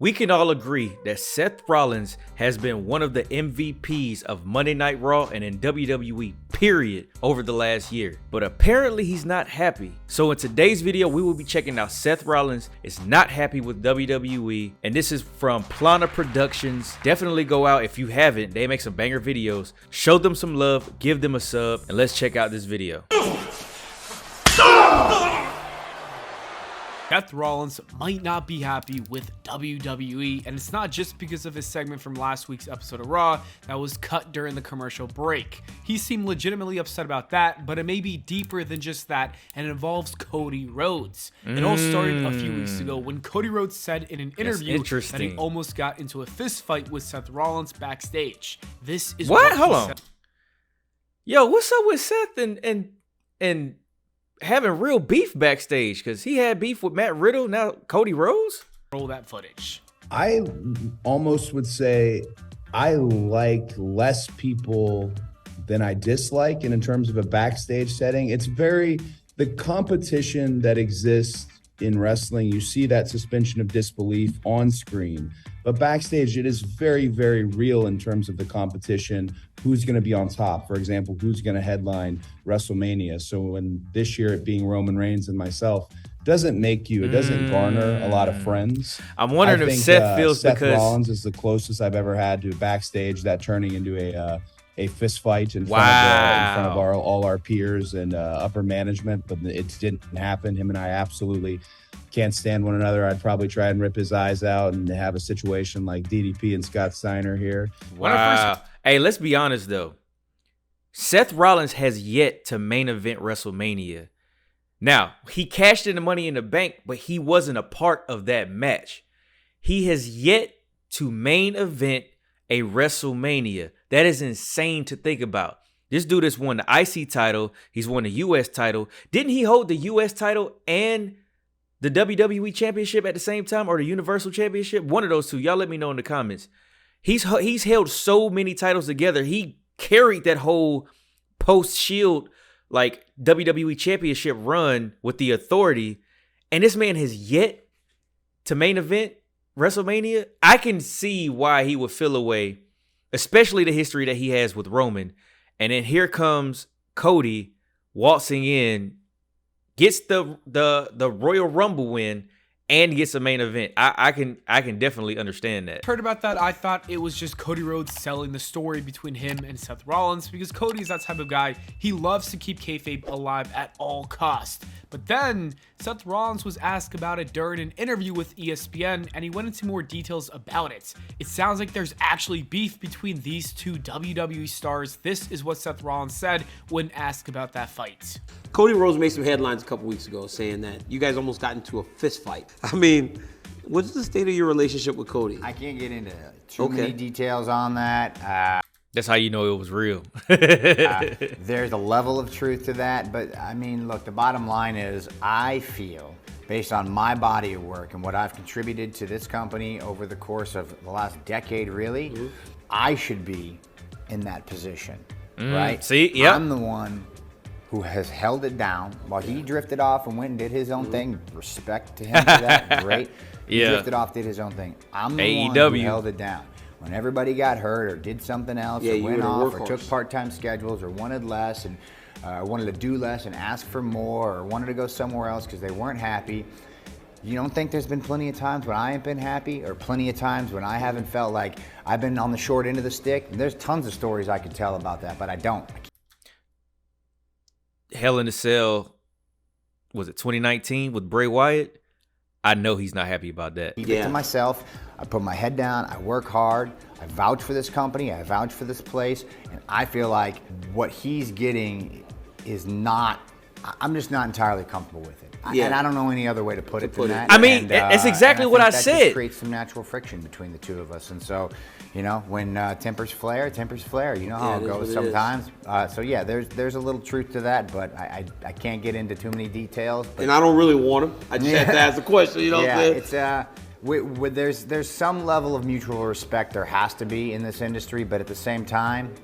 We can all agree that Seth Rollins has been one of the MVPs of Monday Night Raw and in WWE, period, over the last year. But apparently he's not happy. So in today's video, we will be checking out Seth Rollins is not happy with WWE. And this is from Plana Productions. Definitely go out if you haven't. They make some banger videos. Show them some love, give them a sub, and let's check out this video. Seth Rollins might not be happy with WWE, and it's not just because of his segment from last week's episode of Raw that was cut during the commercial break. He seemed legitimately upset about that, but it may be deeper than just that, and it involves Cody Rhodes. It all started a few weeks ago when Cody Rhodes said in an interview that he almost got into a fist fight with Seth Rollins backstage. This is what? Hold on. Yo, what's up with Seth and having real beef backstage? Because he had beef with Matt Riddle, now Cody Rhodes? Roll that footage. I almost would say I like less people than I dislike, and in terms of a backstage setting, it's the competition that exists in wrestling, you see that suspension of disbelief on screen, but backstage it is very, very real in terms of the competition. Who's going to be on top? For example, who's going to headline WrestleMania? So when this year it being Roman Reigns and myself, it doesn't garner a lot of friends. I'm wondering if Seth feels Seth Rollins is the closest I've ever had to backstage that turning into a fist fight in front of all our peers and upper management, but it didn't happen. Him and I absolutely can't stand one another. I'd probably try and rip his eyes out and have a situation like DDP and Scott Steiner here. Wow. Hey, let's be honest though. Seth Rollins has yet to main event WrestleMania. Now, he cashed in the Money in the Bank, but he wasn't a part of that match. He has yet to main event a WrestleMania. That is insane to think about. This dude has won the IC title. He's won the US title. Didn't he hold the US title and the WWE Championship at the same time, or the Universal Championship? One of those two. Y'all let me know in the comments. He's held so many titles together. He carried that whole post-Shield like WWE Championship run with the Authority, and this man has yet to main event WrestleMania. I can see why he would feel away, especially the history that he has with Roman. And then here comes Cody waltzing in, gets the Royal Rumble win, and gets a main event. I can definitely understand that. Heard about that. I thought it was just Cody Rhodes selling the story between him and Seth Rollins, because Cody is that type of guy. He loves to keep kayfabe alive at all costs. But then Seth Rollins was asked about it during an interview with ESPN, and he went into more details about it. It sounds like there's actually beef between these two WWE stars. This is what Seth Rollins said when asked about that fight. Cody Rhodes made some headlines a couple weeks ago saying that you guys almost got into a fist fight. I mean, what's the state of your relationship with Cody? I can't get into too many details on that. That's how you know it was real. There's a level of truth to that, but I mean, look, the bottom line is I feel, based on my body of work and what I've contributed to this company over the course of the last decade, really, I should be in that position, right? See, yeah. I'm the one who has held it down while he drifted off and went and did his own thing. Respect to him for that, great. He drifted off, did his own thing. I'm the one who held it down. When everybody got hurt or did something else or went off or took part-time schedules or wanted less and wanted to do less and ask for more or wanted to go somewhere else because they weren't happy, you don't think there's been plenty of times when I ain't been happy, or plenty of times when I haven't felt like I've been on the short end of the stick? And there's tons of stories I could tell about that, but I don't. Hell in a Cell, was it 2019 with Bray Wyatt? I know he's not happy about that. Keep it to myself. I put my head down. I work hard. I vouch for this company. I vouch for this place. And I feel like what he's getting is not, I'm just not entirely comfortable with it. And I don't know any other way to put it than that. I mean, that's exactly what I said. That just creates some natural friction between the two of us. And so, you know, when tempers flare, tempers flare. You know how it goes sometimes. So yeah, there's a little truth to that, but I can't get into too many details. And I don't really want to. I just have to ask the question, you know what I'm saying? It's there's some level of mutual respect there has to be in this industry, but at the same time,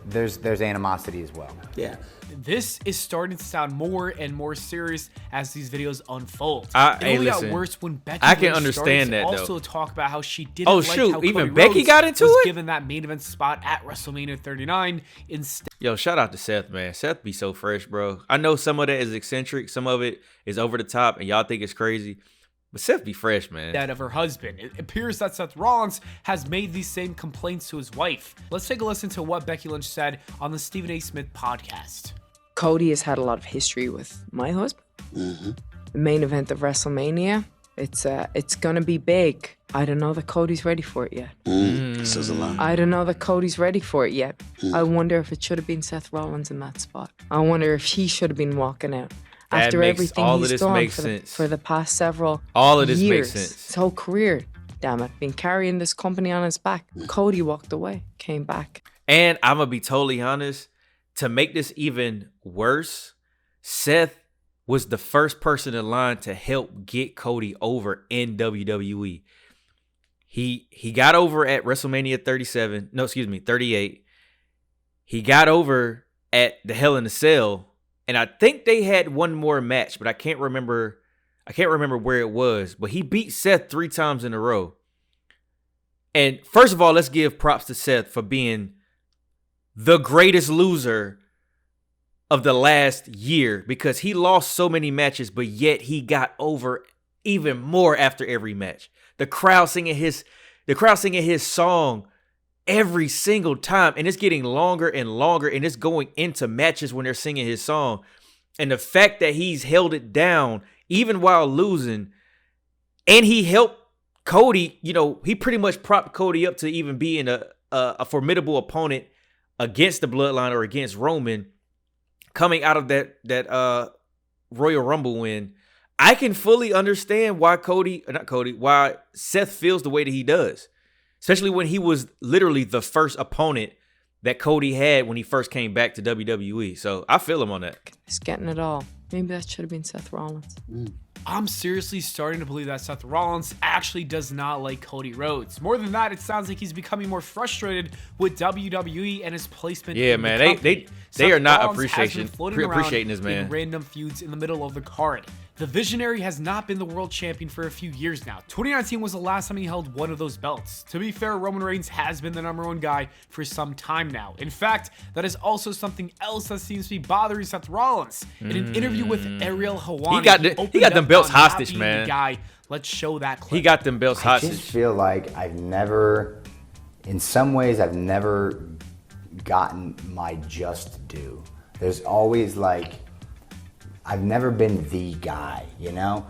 there's animosity as well. Yeah. This is starting to sound more and more serious as these videos unfold. It hey, only got listen, worse when Becky I can Lynch understand started to that, also though. talk about how she didn't Oh, like shoot, how even Cody Becky Rhodes got into was it? given that main event spot at WrestleMania 39 instead. Yo, shout out to Seth, man. Seth be so fresh, bro. I know some of that is eccentric. Some of it is over the top, and y'all think it's crazy. But Seth be fresh, man. That of her husband. It appears that Seth Rollins has made these same complaints to his wife. Let's take a listen to what Becky Lynch said on the Stephen A. Smith podcast. Cody has had a lot of history with my husband. The main event of WrestleMania, it's gonna be big. I don't know that Cody's ready for it yet. Says a lot. I don't know that Cody's ready for it yet. I wonder if it should have been Seth Rollins in that spot. I wonder if he should have been walking out. That After makes everything all of he's this done makes for sense. the past several All of this years, makes sense. his whole career, damn it, been carrying this company on his back. Cody walked away, came back. And I'm going to be totally honest, to make this even worse, Seth was the first person in line to help get Cody over in WWE. He got over at WrestleMania 38. He got over at the Hell in a Cell, and I think they had one more match, but I can't remember where it was. But he beat Seth 3 times in a row. And first of all, let's give props to Seth for being the greatest loser of the last year, because he lost so many matches, but yet he got over even more after every match. The crowd singing his song every single time, and it's getting longer and longer, and it's going into matches when they're singing his song. And the fact that he's held it down even while losing, and he helped Cody, he pretty much propped Cody up to even being a formidable opponent against the Bloodline or against Roman coming out of that Royal Rumble win. I can fully understand why why Seth feels the way that he does, especially when he was literally the first opponent that Cody had when he first came back to WWE. So I feel him on that. He's getting it all. Maybe that should have been Seth Rollins. I'm seriously starting to believe that Seth Rollins actually does not like Cody Rhodes. More than that, it sounds like he's becoming more frustrated with WWE and his placement. Yeah, in man, the company. they are not Rollins has been floating around appreciating this man. In random feuds in the middle of the card. The Visionary has not been the world champion for a few years now. 2019 was the last time he held one of those belts. To be fair, Roman Reigns has been the #1 guy for some time now. In fact, that is also something else that seems to be bothering Seth Rollins. In an interview with Ariel Helwani, he got them belts hostage, being man. the guy. Let's show that clip. He got them belts I hostage. just feel like in some ways, I've never gotten my just due. There's always I've never been the guy,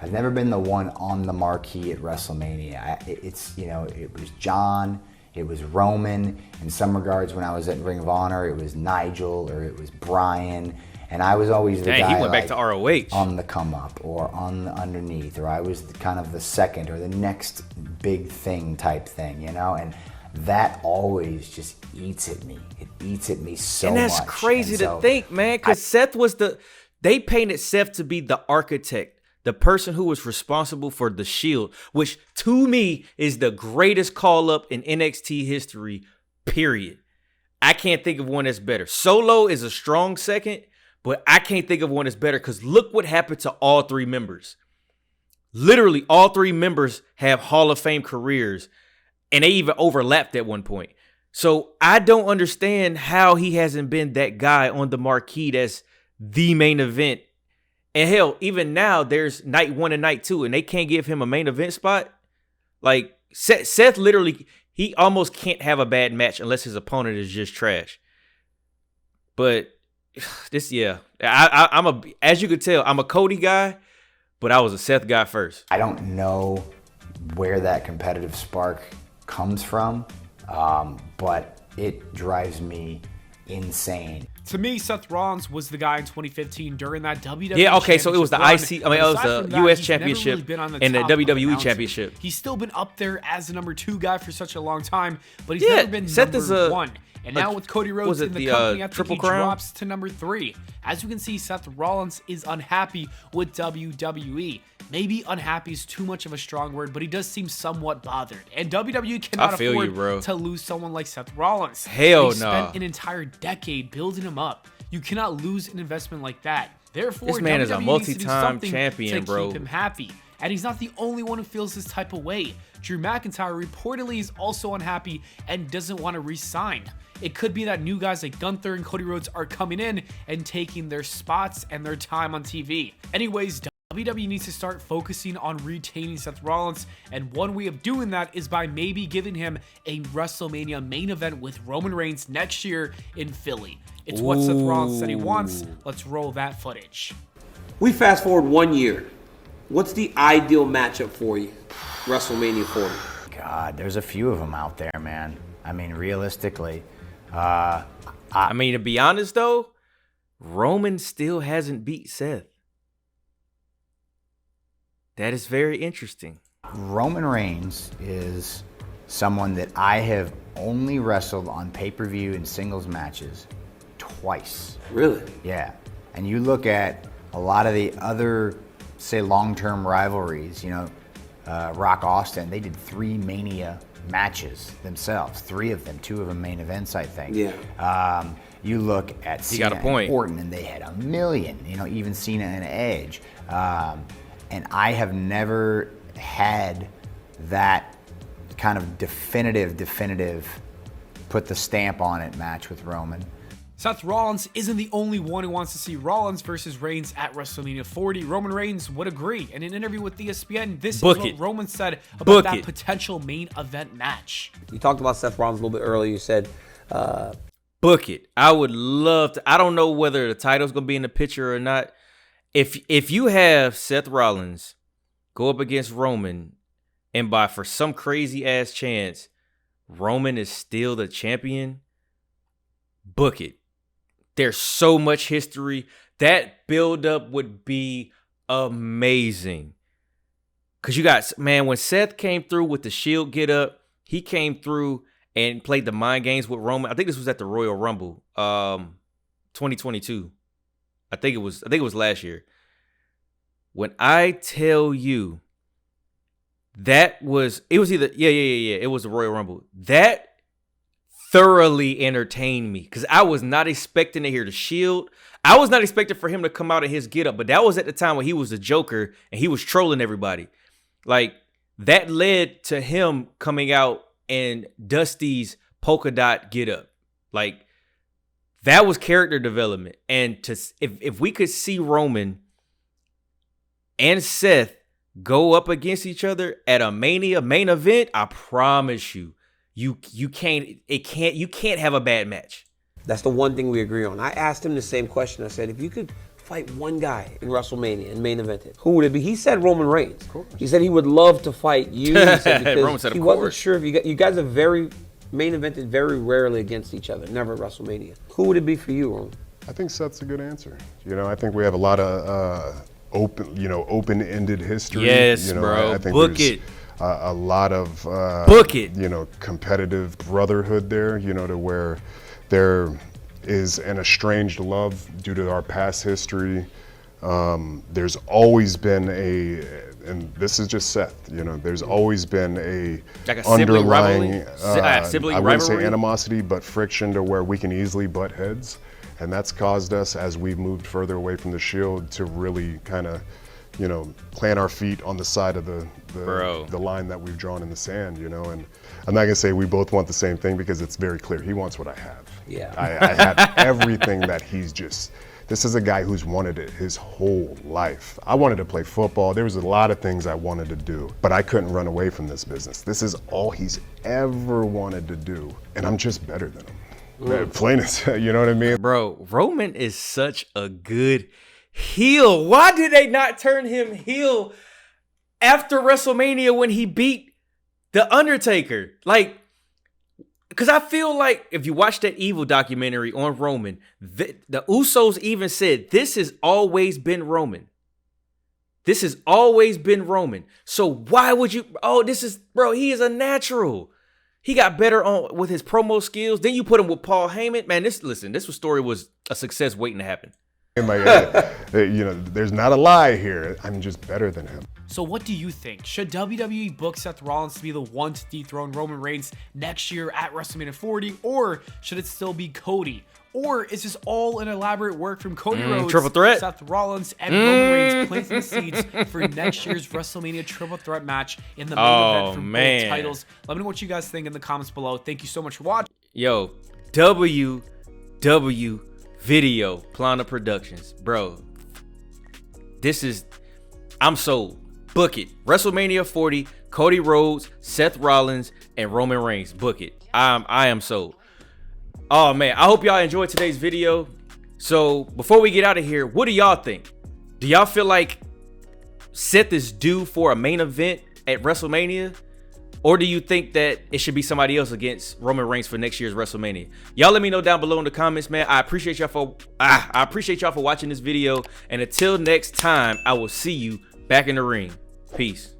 I've never been the one on the marquee at WrestleMania. It was John, it was Roman. In some regards, when I was at Ring of Honor, it was Nigel or it was Brian. And I was always the guy he went back to ROH. on the come up or on the underneath, or I was kind of the second or the next big thing type thing, And that always just eats at me. It eats at me so much. And that's crazy to think, man, because they painted Seth to be the architect, the person who was responsible for the Shield, which to me is the greatest call up in NXT history, period. I can't think of one that's better. Solo is a strong second, but I can't think of one that's better because look what happened to all 3 members. Literally, all 3 members have Hall of Fame careers, and they even overlapped at one point. So I don't understand how he hasn't been that guy on the marquee that's the main event. And hell, even now there's night 1 and night 2, and they can't give him a main event spot. Like Seth literally, he almost can't have a bad match unless his opponent is just trash. But as you could tell, I'm a Cody guy, but I was a Seth guy first. I don't know where that competitive spark comes from, but it drives me insane. To me, Seth Rollins was the guy in 2015 during that WWE. Yeah, okay, so it was the championship run. it was Aside the from that, US he's never championship really been on and the top of WWE mountain. championship. He's still been up there as the #2 guy for such a long time, but he's Yeah, never been Seth is #1. And now with Cody Rhodes in the company, I think Triple he Crown? drops to #3. As you can see, Seth Rollins is unhappy with WWE. Maybe unhappy is too much of a strong word, but he does seem somewhat bothered. And WWE cannot afford to lose someone like Seth Rollins. Hell no. They spent an entire decade building him up. You cannot lose an investment like that. Therefore, this man WWE is a multi-time champion, bro. Keep him happy. And he's not the only one who feels this type of way. Drew McIntyre reportedly is also unhappy and doesn't want to re-sign. It could be that new guys like Gunther and Cody Rhodes are coming in and taking their spots and their time on TV. Anyways, WWE needs to start focusing on retaining Seth Rollins, and one way of doing that is by maybe giving him a WrestleMania main event with Roman Reigns next year in Philly. It's what Seth Rollins said he wants. Let's roll that footage. We fast forward 1 year. What's the ideal matchup for you? WrestleMania 40. God, there's a few of them out there, man. I mean, realistically. I mean, to be honest, though, Roman still hasn't beat Seth. That is very interesting. Roman Reigns is someone that I have only wrestled on pay-per-view and singles matches twice. Really? Yeah. And you look at a lot of the other, say, long-term rivalries, you know, Rock Austin, they did 3 Mania matches themselves. 3 of them, 2 of them main events, I think. Yeah. You look at Cena and Orton, and they had 1 million, you know, even Cena and Edge. And I have never had that kind of definitive, put the stamp on it match with Roman. Seth Rollins isn't the only one who wants to see Rollins versus Reigns at WrestleMania 40. Roman Reigns would agree. In an interview with ESPN, this is what Roman said about that potential main event match. You talked about Seth Rollins a little bit earlier. You said, book it. I would love to. I don't know whether the title's going to be in the picture or not. If you have Seth Rollins go up against Roman, and for some crazy ass chance, Roman is still the champion, book it. There's so much history. That buildup would be amazing. Because you got, man, when Seth came through with the Shield get up, he came through and played the mind games with Roman. I think this was at the Royal Rumble, 2022. I think it was last year. When I tell you it was the Royal Rumble. That thoroughly entertained me because I was not expecting to hear the Shield. I was not expecting for him to come out in his get up, but that was at the time when he was the Joker and he was trolling everybody. Like, that led to him coming out in Dusty's polka dot get up. Like, that was character development. And if we could see Roman and Seth go up against each other at a Mania main event, I promise you, you can't have a bad match. That's the one thing we agree on. I asked him the same question. I said, if you could fight one guy in WrestleMania and main event it, who would it be? He said Roman Reigns. Of course. He said he would love to fight you. He said because he wasn't sure if you guys are very main evented very rarely against each other, never at WrestleMania. Who would it be for you, Roman? I think Seth's a good answer. You know, I think we have a lot of open-ended history. Yes, bro. I think book it. A lot of book it. Competitive brotherhood there. To where there is an estranged love due to our past history. There's always been and this is just Seth. There's always been a underlying sibling I wouldn't say rivalry? animosity, but friction to where we can easily butt heads. And that's caused us, as we've moved further away from the Shield, to really kind of, plant our feet on the side of the line that we've drawn in the sand, And I'm not gonna say we both want the same thing because it's very clear. He wants what I have. Yeah. I have everything that he's just. This is a guy who's wanted it his whole life. I wanted to play football. There was a lot of things I wanted to do, but I couldn't run away from this business. This is all he's ever wanted to do, and I'm just better than him. Plain as, you know what I mean? Bro, Roman is such a good heel. Why did they not turn him heel after WrestleMania when he beat The Undertaker? Like, because I feel like if you watch that Evil documentary on Roman, the Usos even said, this has always been Roman. This has always been Roman. So why would you, he is a natural. He got better with his promo skills. Then you put him with Paul Heyman. Man, this story was a success waiting to happen. There's not a lie here. I'm just better than him. So what do you think? Should WWE book Seth Rollins to be the one to dethrone Roman Reigns next year at WrestleMania 40, or should it still be Cody? Or is this all an elaborate work from Cody Rhodes, triple threat, Seth Rollins, and Roman Reigns planting the seeds for next year's WrestleMania triple threat match in the main event for both titles? Let me know what you guys think in the comments below. Thank you so much for watching. Yo, WW Video Plana Productions, bro. I'm sold. Book it. WrestleMania 40, Cody Rhodes, Seth Rollins, and Roman Reigns. Book it. I am sold. Oh man, I hope y'all enjoyed today's video. So before we get out of here, what do y'all think? Do y'all feel like Seth is due for a main event at WrestleMania? Or do you think that it should be somebody else against Roman Reigns for next year's WrestleMania? Y'all let me know down below in the comments, man. I appreciate y'all for watching this video. And until next time, I will see you back in the ring. Peace.